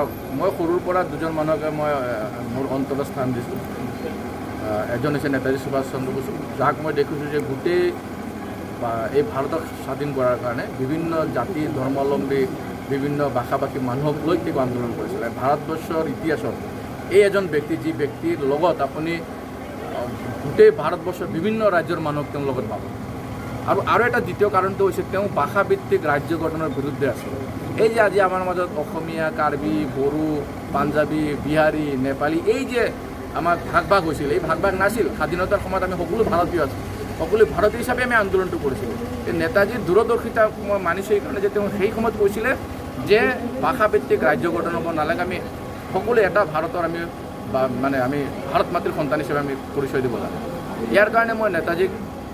মই সৰুৰ পৰা দুজন মানুহকে মই মোৰ অন্তৰত স্থান দিছোঁ। এজন হৈছে নেতাজী সুভাষ চন্দ্ৰ বসু, যাক মই দেখিছোঁ যে গোটেই এই ভাৰতক স্বাধীন কৰাৰ কাৰণে বিভিন্ন জাতি ধৰ্মাৱলম্বী বিভিন্ন ভাষা ভাষী মানুহক লৈ তেওঁ আন্দোলন কৰিছিলে। ভাৰতবৰ্ষৰ ইতিহাসত এই এজন ব্যক্তি, যি ব্যক্তিৰ লগত আপুনি গোটেই ভাৰতবৰ্ষৰ বিভিন্ন ৰাজ্যৰ মানুহক তেওঁৰ লগত পাব। আৰু এটা দ্বিতীয় কাৰণটো হৈছে তেওঁ ভাষাভিত্তিক ৰাজ্য গঠনৰ বিৰুদ্ধে আছিল। এই যে আজি আমাৰ মাজত অসমীয়া, কাৰ্বি, বড়ো, পাঞ্জাবী, বিহাৰী, নেপালী এই যে আমাৰ ভাগ হৈছিল, এই ভাগ নাছিল। স্বাধীনতাৰ সময়ত আমি সকলো ভাৰতীয় আছোঁ, সকলো ভাৰতীয় হিচাপে আমি আন্দোলনটো কৰিছিলোঁ। এই নেতাজীৰ দূৰদৰ্শিতা মই মানিছোঁ এইকাৰণে যে তেওঁ সেই সময়ত কৈছিলে যে ভাষাভিত্তিক ৰাজ্য গঠন হ'ব নালাগে, আমি সকলো এটা ভাৰতৰ আমি আমি ভাৰত মাতৃৰ সন্তান হিচাপে আমি পৰিচয় দিব লাগে। ইয়াৰ কাৰণে মই নেতাজীক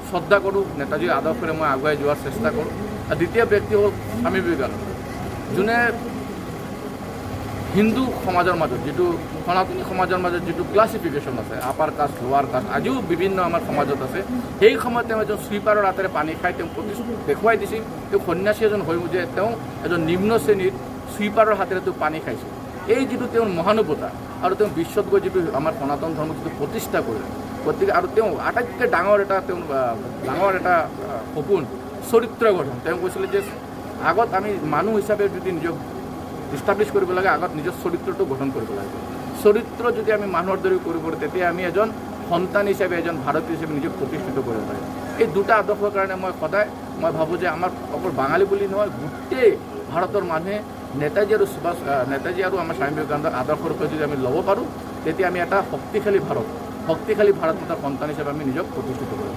শ্ৰদ্ধা কৰোঁ, নেতাজীৰ আদৰ্শৰে মই আগুৱাই যোৱাৰ চেষ্টা কৰোঁ। আৰু দ্বিতীয় ব্যক্তি হ'ল স্বামী বিবেকানন্দ, যোনে হিন্দু সমাজৰ মাজত যিটো সনাতনী সমাজৰ মাজত যিটো ক্লাছিফিকেশ্যন আছে, আপাৰ কাষ্ট লোৱাৰ কাষ্ট আজিও বিভিন্ন আমাৰ সমাজত আছে, সেই সময়ত তেওঁ এজন চুইপাৰৰ হাতেৰে পানী খাই তেওঁ দেখুৱাই দিছিল তেওঁ সন্যাসী এজন হৈ যে তেওঁ এজন নিম্ন শ্ৰেণীৰ চুইপাৰৰ হাতেৰে তেওঁ পানী খাইছিল। এই যিটো তেওঁৰ মহানুভৱতা আৰু তেওঁ বিশ্বত গৈ যিটো আমাৰ সনাতন ধৰ্ম যিটো প্ৰতিষ্ঠা কৰিলে, গতিকে আৰু তেওঁ আটাইতকৈ ডাঙৰ এটা সপোন চৰিত্ৰ গঠন। তেওঁ কৈছিলে যে আগত আমি মানুহ হিচাপে যদি নিজক ইষ্টাব্লিছ কৰিব লাগে, আগত নিজৰ চৰিত্ৰটো গঠন কৰিব লাগে। চৰিত্ৰ যদি আমি মানুহৰ দৰে কৰিব পাৰোঁ, তেতিয়া আমি এজন সন্তান হিচাপে এজন ভাৰতীয় হিচাপে নিজক প্ৰতিষ্ঠিত কৰিব পাৰিম। এই দুটা আদৰ্শৰ কাৰণে মই ভাবোঁ যে আমাৰ অকল বাঙালী বুলি নহয়, গোটেই ভাৰতৰ মানুহে নেতাজী আৰু আমাৰ স্বামী বিবেকানন্দৰ আদৰ্শৰ ৰূপে যদি আমি ল'ব পাৰোঁ, তেতিয়া আমি এটা শক্তিশালী ভাৰত মাতাৰ সন্তান হিচাপে আমি নিজক প্ৰতিষ্ঠিত কৰিম।